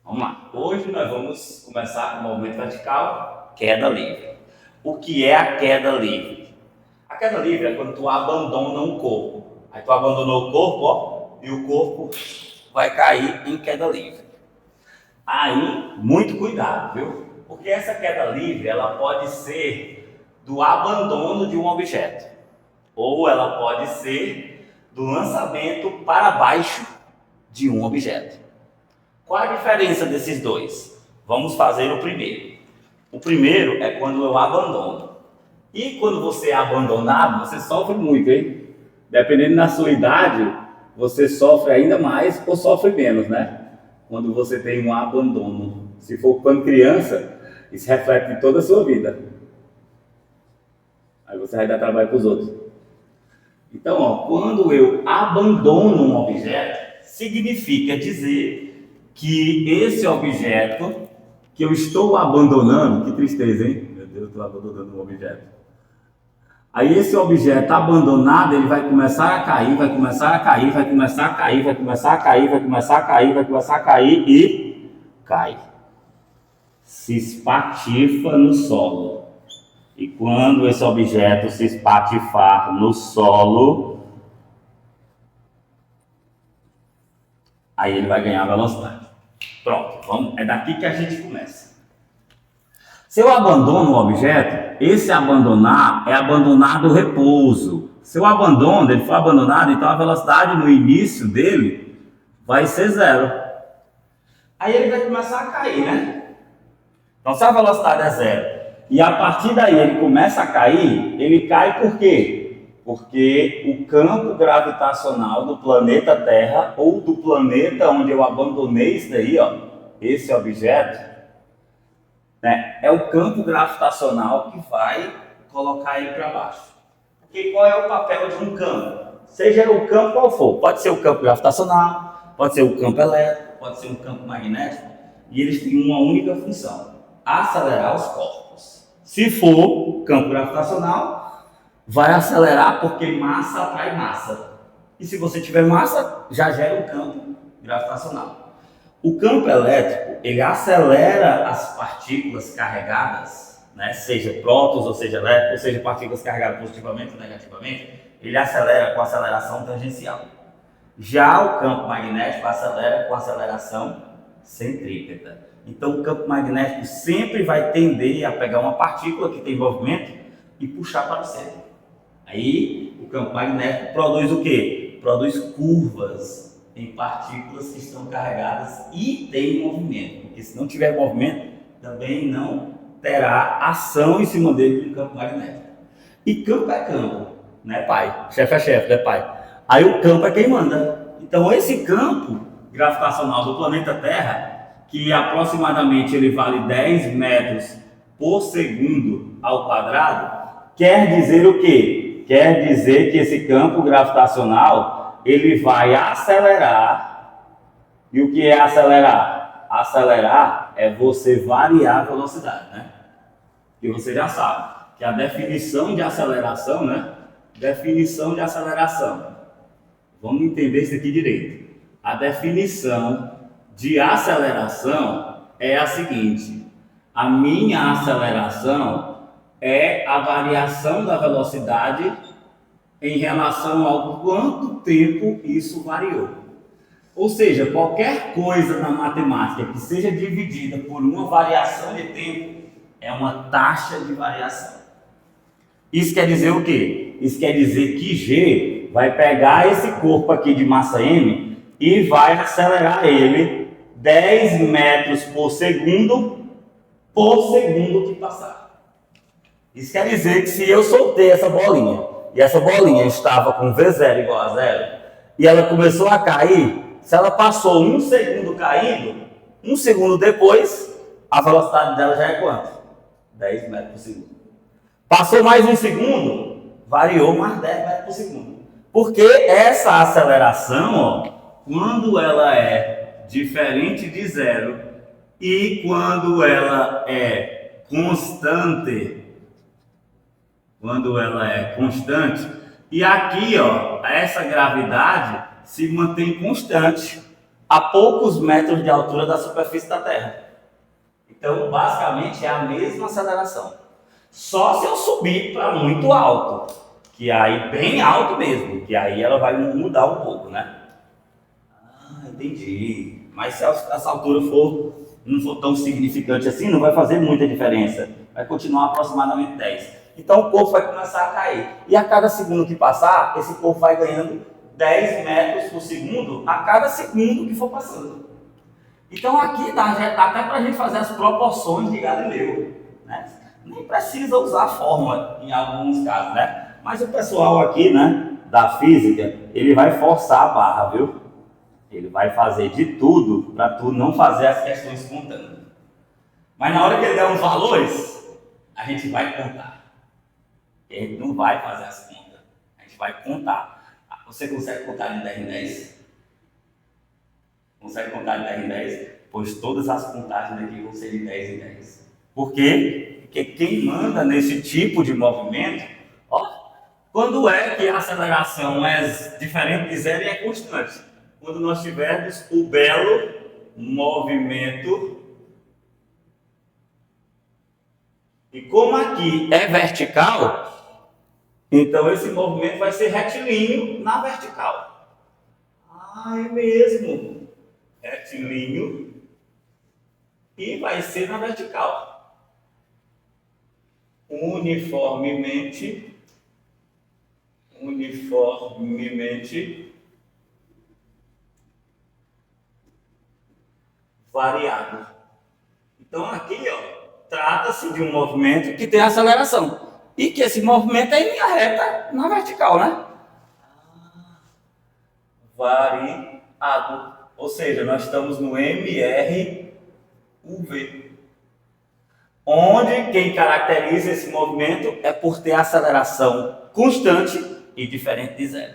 Vamos lá. Hoje nós vamos começar com o movimento vertical, queda livre. O que é a queda livre? A queda livre é quando tu abandona um corpo. Aí tu abandonou o corpo, ó, e o corpo vai cair em queda livre. Aí, muito cuidado, viu? Porque essa queda livre, ela pode ser do abandono de um objeto, ou ela pode ser do lançamento para baixo de um objeto. Qual a diferença desses dois? Vamos fazer o primeiro. O primeiro é quando eu abandono. E quando você é abandonado, você sofre muito, hein? Dependendo da sua idade, você sofre ainda mais ou sofre menos, né? Quando você tem um abandono. Se for quando criança, isso reflete em toda a sua vida. Aí você vai dar trabalho para os outros. Então, ó, quando eu abandono um objeto, significa dizer que esse objeto que eu estou abandonando, que tristeza, hein? Meu Deus, eu estou abandonando um objeto. Aí esse objeto abandonado, ele vai começar a cair, vai começar a cair, vai começar a cair, vai começar a cair, vai começar a cair, vai começar a cair e cai. Se espatifa no solo. E quando esse objeto se espatifar no solo, aí ele vai ganhar velocidade. Pronto, é daqui que a gente começa. Se eu abandono um objeto, esse abandonar é abandonar do repouso. Se eu abandono, ele for abandonado, então a velocidade no início dele vai ser zero. Aí ele vai começar a cair, né? Então se a velocidade é zero e a partir daí ele começa a cair, ele cai por quê? Porque o campo gravitacional do planeta Terra ou do planeta onde eu abandonei isso daí, ó, esse objeto, né, é o campo gravitacional que vai colocar ele para baixo. Porque qual é o papel de um campo? Seja o campo qual for, pode ser o campo gravitacional, pode ser o campo elétrico, pode ser um campo magnético, e eles têm uma única função: acelerar os corpos. Se for campo gravitacional, vai acelerar porque massa atrai massa. E se você tiver massa, já gera um campo gravitacional. O campo elétrico, ele acelera as partículas carregadas, né? Seja prótons, ou seja elétrons, ou seja partículas carregadas positivamente ou negativamente, ele acelera com aceleração tangencial. Já o campo magnético acelera com aceleração centrípeta. Então o campo magnético sempre vai tender a pegar uma partícula que tem movimento e puxar para o centro. Aí o campo magnético produz o quê? Produz curvas em partículas que estão carregadas e tem movimento, porque se não tiver movimento, também não terá ação em cima dele do campo magnético. E campo é campo, né, pai? Chefe é chefe, né, pai? Aí o campo é quem manda. Então esse campo gravitacional do planeta Terra, que aproximadamente ele vale 10 metros por segundo ao quadrado, quer dizer o quê? Quer dizer que esse campo gravitacional ele vai acelerar. E o que é acelerar? Acelerar é você variar a velocidade, né? E você já sabe que a definição de aceleração, né? Definição de aceleração. Vamos entender isso aqui direito. A definição de aceleração é a seguinte: a minha aceleração é a variação da velocidade em relação ao quanto tempo isso variou. Ou seja, qualquer coisa na matemática que seja dividida por uma variação de tempo é uma taxa de variação. Isso quer dizer o quê? Isso quer dizer que G vai pegar esse corpo aqui de massa M e vai acelerar ele 10 metros por segundo que passar. Isso quer dizer que se eu soltei essa bolinha e essa bolinha estava com V0 igual a 0, e ela começou a cair, se ela passou 1 segundo caindo, 1 segundo depois, a velocidade dela já é quanto? 10 metros por segundo. Passou mais 1 segundo, variou mais 10 metros por segundo. Porque essa aceleração, ó, quando ela é diferente de 0 e quando ela é constante, e aqui, ó, essa gravidade se mantém constante. a poucos metros de altura da superfície da Terra. Então, basicamente, é a mesma aceleração. Só se eu subir para muito alto, que aí bem alto mesmo, que aí ela vai mudar um pouco, né? Ah, entendi. Mas se essa altura não for tão significante assim, não vai fazer muita diferença. Vai continuar aproximadamente 10. Então o corpo vai começar a cair. E a cada segundo que passar, esse corpo vai ganhando 10 metros por segundo a cada segundo que for passando. Então aqui dá até para a gente fazer as proporções de Galileu, né? Nem precisa usar a fórmula em alguns casos, né? Mas o pessoal aqui, né, da física, ele vai forçar a barra, viu? Ele vai fazer de tudo para tu não fazer as questões contando. Mas na hora que ele der uns valores, a gente vai contar. A gente não vai fazer as contas, a gente vai contar. Você consegue contar de 10 em 10? Consegue contar de 10 em 10? Pois todas as contagens aqui vão ser de 10 em 10. Por quê? Porque quem manda nesse tipo de movimento, ó, quando é que a aceleração é diferente de zero e é constante? Quando nós tivermos o belo movimento. E como aqui é vertical, então esse movimento vai ser retilíneo na vertical. Ah, é mesmo. Retilíneo e vai ser na vertical. Uniformemente variado. Então aqui, ó, trata-se de um movimento que tem aceleração e que esse movimento é em linha reta na vertical, né? Variado. Ou seja, nós estamos no MRUV, onde quem caracteriza esse movimento é por ter aceleração constante e diferente de zero.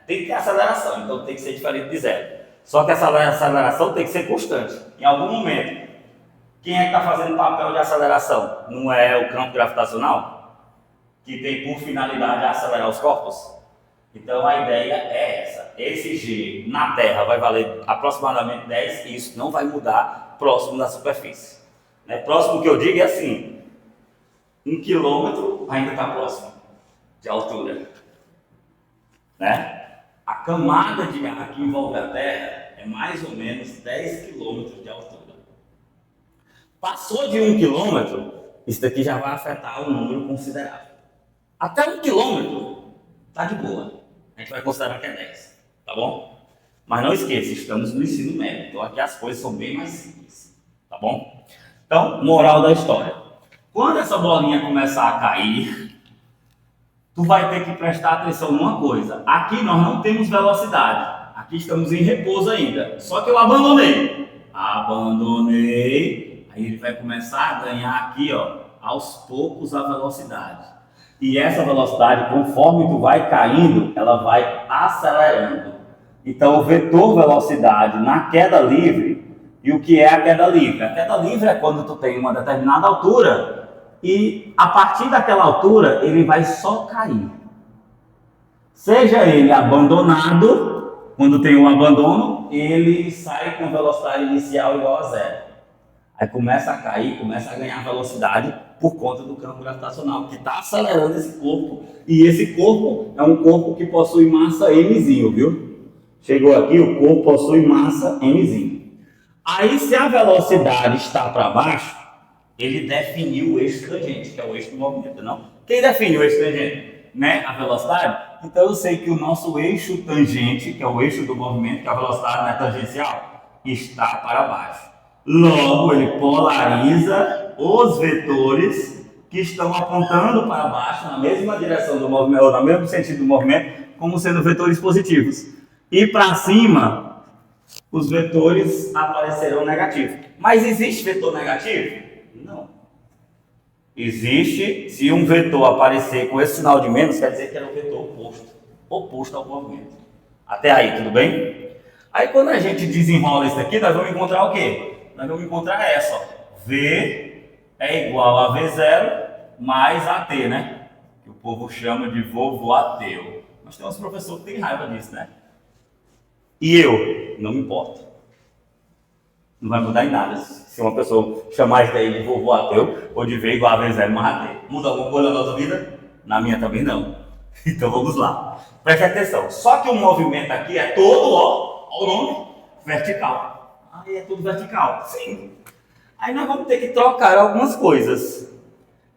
Tem que ter aceleração, então tem que ser diferente de zero. Só que essa aceleração tem que ser constante. Em algum momento, quem é que está fazendo papel de aceleração? Não é o campo gravitacional? Que tem por finalidade acelerar os corpos? Então a ideia é essa. Esse G na Terra vai valer aproximadamente 10 e isso não vai mudar próximo da superfície. Né? Próximo que eu digo é assim, 1 quilômetro ainda está próximo de altura. Né? A camada de ar que envolve a Terra é mais ou menos 10 quilômetros de altura. Passou de 1 quilômetro, isso daqui já vai afetar um número considerável. Até 1 quilômetro está de boa. A gente vai considerar que é 10, tá bom? Mas não esqueça, estamos no ensino médio, então aqui as coisas são bem mais simples, tá bom? Então, moral da história. Quando essa bolinha começar a cair, tu vai ter que prestar atenção numa coisa. Aqui nós não temos velocidade. Aqui estamos em repouso ainda. Só que eu abandonei. Aí ele vai começar a ganhar aqui, ó, aos poucos a velocidade. E essa velocidade, conforme tu vai caindo, ela vai acelerando. Então o vetor velocidade na queda livre, e o que é a queda livre? A queda livre é quando tu tem uma determinada altura e a partir daquela altura ele vai só cair. Seja ele abandonado, quando tem um abandono, ele sai com velocidade inicial igual a zero. Aí começa a cair, começa a ganhar velocidade por conta do campo gravitacional, que está acelerando esse corpo. E esse corpo é um corpo que possui massa mzinho, viu? Chegou aqui, o corpo possui massa mzinho. Aí, se a velocidade está para baixo, ele definiu o eixo tangente, que é o eixo do movimento, não? Quem define o eixo tangente? Né? A velocidade? Então eu sei que o nosso eixo tangente, que é o eixo do movimento, que a velocidade não é tangencial, está para baixo. Logo, ele polariza os vetores que estão apontando para baixo, na mesma direção do movimento, ou no mesmo sentido do movimento, como sendo vetores positivos. E para cima, os vetores aparecerão negativos. Mas existe vetor negativo? Não. Existe, se um vetor aparecer com esse sinal de menos, quer dizer que era o vetor oposto ao movimento. Até aí, tudo bem? Aí quando a gente desenrola isso aqui, nós vamos encontrar o quê? Nós vamos encontrar essa, ó. V é igual a V0 mais AT, né? Que o povo chama de vovô ateu. Mas tem uns professores que têm raiva disso, né? E eu, não me importo. Não vai mudar em nada. Se uma pessoa chamar isso daí de vovô ateu, ou de ver igual a V0 mais ateu. Muda alguma coisa na nossa vida? Na minha também não. Então vamos lá. Preste atenção. Só que o movimento aqui é todo, ó, o nome, vertical. Aí é tudo vertical. Sim. Aí nós vamos ter que trocar algumas coisas.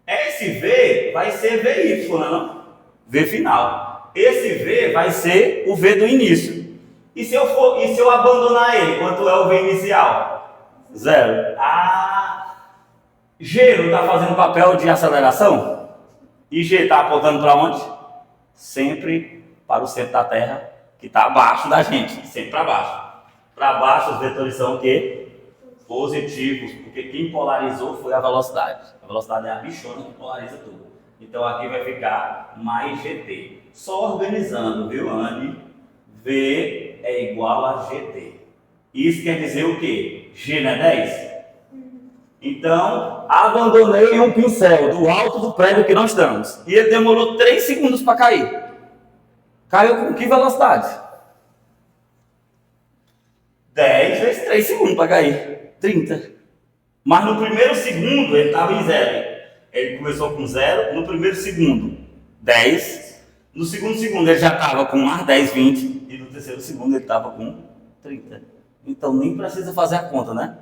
Esse V vai ser VY, não? V final. Esse V vai ser o V do início. E se eu abandonar ele, quanto é o V inicial? 0. G não está fazendo papel de aceleração? E G está apontando para onde? Sempre para o centro da Terra, que está abaixo da gente, sempre para baixo. Para baixo os vetores são o quê? Positivos, porque quem polarizou foi a velocidade. A velocidade é a bichona que polariza tudo. Então aqui vai ficar mais GT. Só organizando, viu, Andy? V é igual a GT. Isso quer dizer o quê? G não é 10? Então, abandonei um pincel do alto do prédio que nós estamos. E ele demorou 3 segundos para cair. Caiu com que velocidade? 10 vezes 3 segundos para cair. 30. Mas no primeiro segundo ele estava em 0. Ele começou com 0. No primeiro segundo, 10. No segundo segundo ele já estava com mais 10, 20. E no terceiro segundo ele estava com 30. Então nem precisa fazer a conta, né?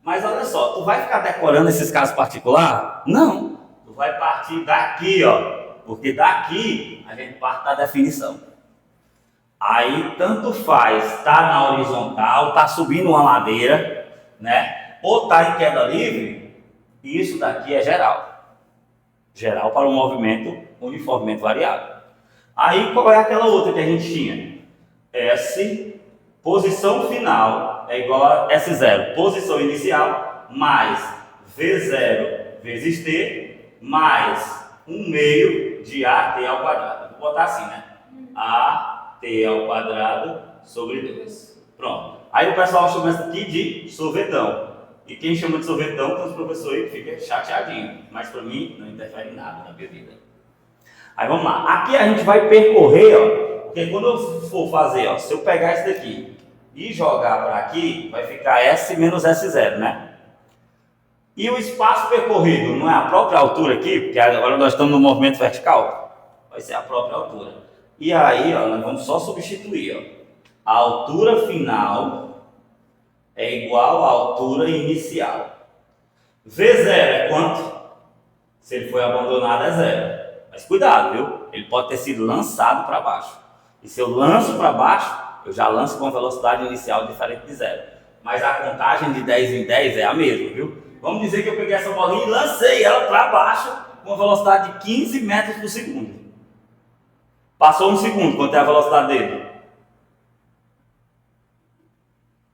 Mas olha só, tu vai ficar decorando esses casos particulares? Não. Tu vai partir daqui, ó. Porque daqui a gente parte da definição. Aí tanto faz, tá na horizontal, tá subindo uma ladeira, né? Ou tá em queda livre, isso daqui é geral. Geral para o movimento uniformemente variável. Aí qual é aquela outra que a gente tinha? S, posição final, é igual a S0, posição inicial, mais V0 vezes T, mais 1 meio de AT ao quadrado. Vou botar assim, né? AT ao quadrado sobre 2. Pronto. Aí o pessoal chama isso aqui de sorvetão. E quem chama de sorvetão, tem os professores que ficam chateadinhos. Mas para mim, não interfere em nada na minha vida. Aí vamos lá. Aqui a gente vai percorrer, ó. Porque quando eu for fazer, ó, se eu pegar isso daqui e jogar para aqui, vai ficar S menos S0, né? E o espaço percorrido não é a própria altura aqui, porque agora nós estamos no movimento vertical, vai ser a própria altura. E aí, ó, nós vamos só substituir, ó. A altura final é igual à altura inicial. V0 é quanto? Se ele foi abandonado é 0. Mas cuidado, viu? Ele pode ter sido lançado para baixo. E se eu lanço para baixo, eu já lanço com velocidade inicial diferente de 0. Mas a contagem de 10 em 10 é a mesma, viu? Vamos dizer que eu peguei essa bolinha e lancei ela para baixo com a velocidade de 15 metros por segundo. Passou um segundo, quanto é a velocidade dele?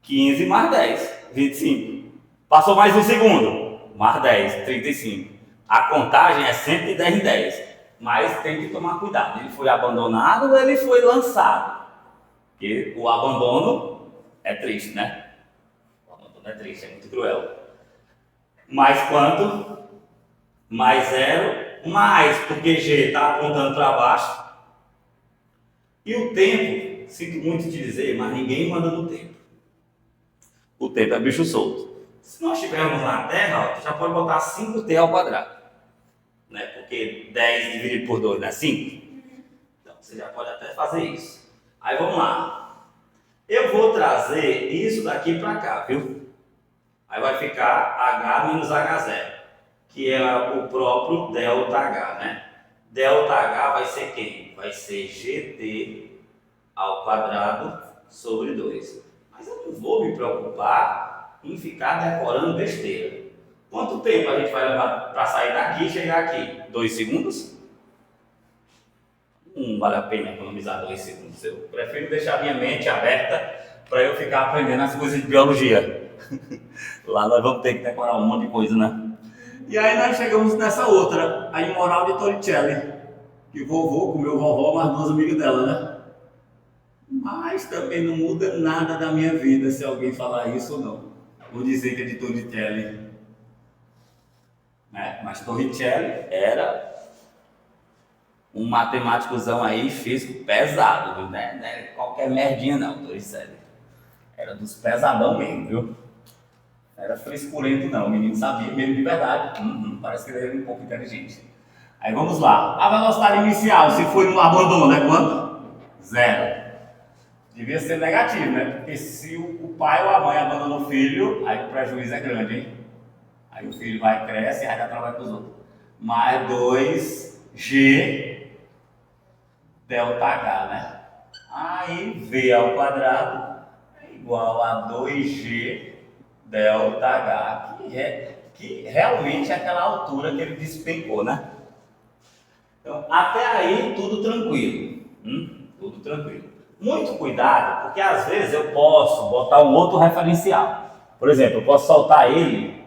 15 mais 10, 25. Passou mais um segundo, mais 10, 35. A contagem é sempre de 10 em 10. Mas tem que tomar cuidado. Ele foi abandonado ou ele foi lançado? Porque o abandono é triste, né? O abandono é triste, é muito cruel. Mais quanto? Mais 0, mais, porque G está apontando para baixo. E o tempo, sinto muito te dizer, mas ninguém manda no tempo. O tempo é bicho solto. Se nós estivermos na Terra, ó, já pode botar 5t ao quadrado. Né? Porque 10 dividido por 2 não é 5? Então você já pode até fazer isso. Aí vamos lá. Eu vou trazer isso daqui para cá, viu? Aí vai ficar H menos H0, que é o próprio ΔH, né? ΔH vai ser quem? Vai ser GT ao quadrado sobre 2. Mas eu não vou me preocupar em ficar decorando besteira. Quanto tempo a gente vai levar para sair daqui e chegar aqui? 2 segundos? Não vale a pena economizar 2 segundos. Eu prefiro deixar minha mente aberta para eu ficar aprendendo as coisas de biologia. Lá nós vamos ter que decorar um monte de coisa, né? E aí nós chegamos nessa outra, a imoral de Torricelli. Que vovô comeu vovó, mais 2 amigas dela, né? Mas também não muda nada da minha vida se alguém falar isso ou não. Vou dizer que é de Torricelli. Mas Torricelli era um matemáticozão aí, físico pesado, viu? Né? Não é qualquer merdinha não, 2,7. Era dos pesadão mesmo, viu? Não era frescurento não, o menino sabia mesmo de verdade. Parece que ele era um pouco inteligente. Aí vamos lá. A velocidade inicial, se foi no abandono, é quanto? 0. Devia ser negativo, né? Porque se o pai ou a mãe abandona o filho, aí o prejuízo é grande, hein? Aí o filho vai, cresce e aí dá trabalho para os outros. Mais 2G delta H, né? Aí V ao quadrado é igual a 2G delta H, que realmente é aquela altura que ele despencou, né? Então, até aí, tudo tranquilo. Tudo tranquilo. Muito cuidado, porque às vezes eu posso botar um outro referencial. Por exemplo, eu posso soltar ele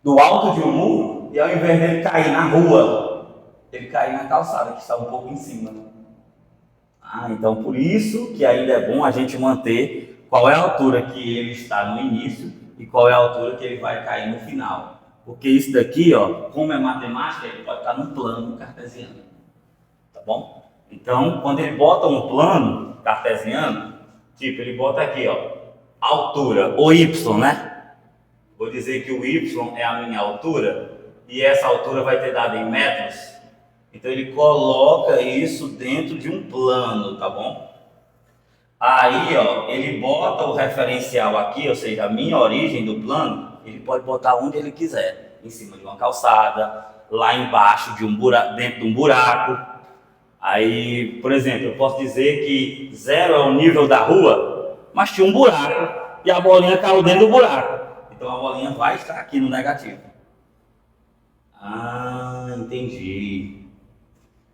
do alto de um muro e ao invés dele cair na rua, ele cair na calçada, que está um pouco em cima. Então por isso que ainda é bom a gente manter qual é a altura que ele está no início e qual é a altura que ele vai cair no final. Porque isso daqui, ó, como é matemática, ele pode estar num plano cartesiano. Tá bom? Então, quando ele bota um plano cartesiano, tipo, ele bota aqui, ó, altura, ou y, né? Vou dizer que o y é a minha altura, e essa altura vai ter dado em metros. Então ele coloca isso dentro de um plano, tá bom? Aí, ó, ele bota o referencial aqui, ou seja, a minha origem do plano, ele pode botar onde ele quiser. Em cima de uma calçada, lá embaixo de um buraco, dentro de um buraco. Aí, por exemplo, eu posso dizer que 0 é o nível da rua, mas tinha um buraco e a bolinha caiu dentro do buraco. Então a bolinha vai estar aqui no negativo. Entendi.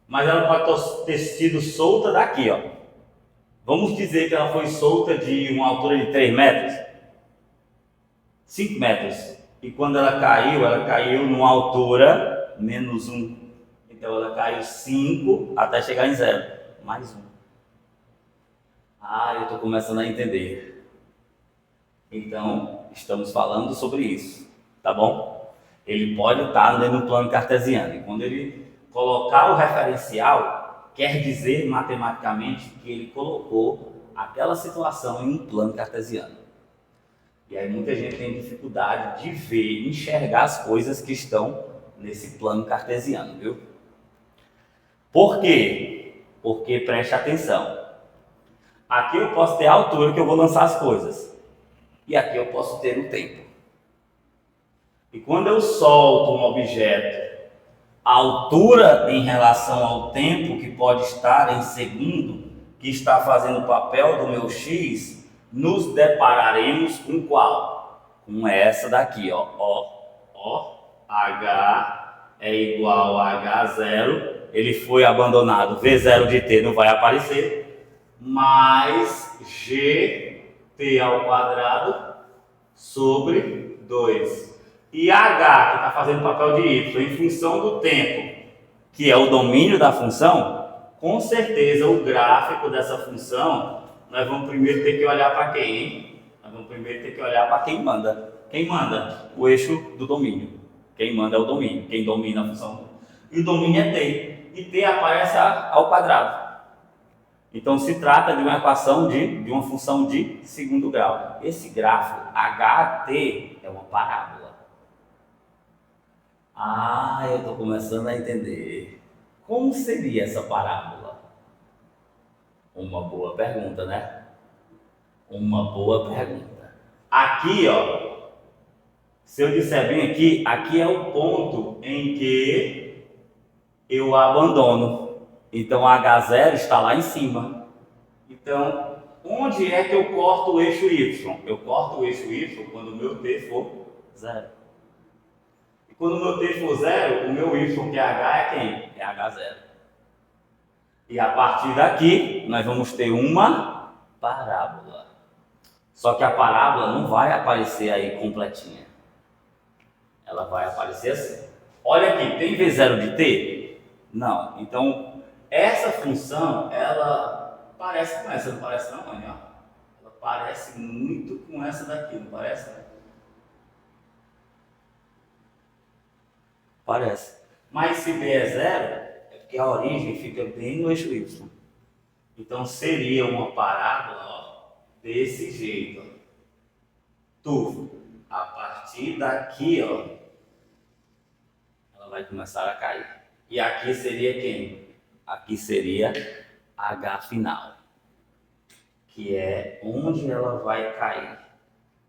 Mas ela pode ter sido solta daqui, ó. Vamos dizer que ela foi solta de uma altura de 3 metros, 5 metros. E quando ela caiu numa altura menos 1. Então ela caiu 5 até chegar em 0. Mais 1. Eu estou começando a entender. Então, estamos falando sobre isso, tá bom? Ele pode estar dentro do plano cartesiano. E quando ele colocar o referencial, quer dizer matematicamente que ele colocou aquela situação em um plano cartesiano. E aí muita gente tem dificuldade de ver, enxergar as coisas que estão nesse plano cartesiano, viu? Por quê? Porque preste atenção. Aqui eu posso ter a altura que eu vou lançar as coisas. E aqui eu posso ter o tempo. E quando eu solto um objeto, a altura em relação ao tempo, que pode estar em segundo, que está fazendo o papel do meu x, nos depararemos com qual? Com essa daqui, ó. H é igual a H0, ele foi abandonado, V0 de t não vai aparecer, mais gt ao quadrado sobre 2. E H, que está fazendo o papel de y, em função do tempo, que é o domínio da função, com certeza o gráfico dessa função, nós vamos primeiro ter que olhar para quem, hein? Nós vamos primeiro ter que olhar para quem manda. Quem manda? O eixo do domínio. Quem manda é o domínio, quem domina a função. E o domínio é t. E t aparece ao quadrado. Então se trata de uma equação de uma função de segundo grau. Esse gráfico HT é uma parábola. Eu estou começando a entender. Como seria essa parábola? Uma boa pergunta, né? Uma boa pergunta. Aqui, ó, se eu disser bem aqui é o ponto em que eu abandono. Então H0 está lá em cima. Então, onde é que eu corto o eixo Y? Eu corto o eixo Y quando o meu T for 0. E quando o meu T for 0, o meu Y, que é H, é quem? É H0. E a partir daqui, nós vamos ter uma parábola. Só que a parábola não vai aparecer aí completinha. Ela vai aparecer assim. Olha aqui, tem V0 de t? Não. Então, essa função, ela parece com essa, não parece não, mãe? Ela parece muito com essa daqui, não parece? Parece. Mas se B é zero, é porque a origem fica bem no eixo Y. Então seria uma parábola, ó, desse jeito. Ó. A partir daqui, ó, ela vai começar a cair. E aqui seria quem? Aqui seria H final, que é onde ela vai cair.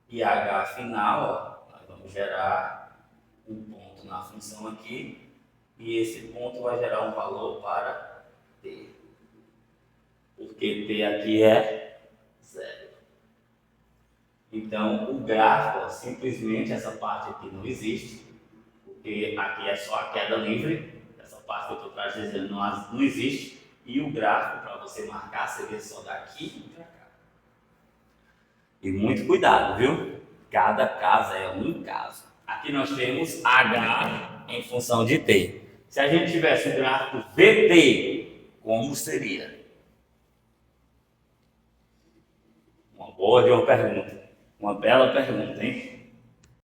E H final, ó, nós vamos gerar um ponto na função aqui, e esse ponto vai gerar um valor para T. Porque T aqui é zero. Então, o gráfico, ó, simplesmente essa parte aqui não existe, porque aqui é só a queda livre, essa parte que eu estou trazendo não existe, e o gráfico para você marcar seria só daqui para cá. E muito cuidado, viu? Cada caso é um caso. Aqui nós temos H em função de T. Se a gente tivesse um gráfico VT, como seria? Uma boa de uma pergunta. Uma bela pergunta, hein?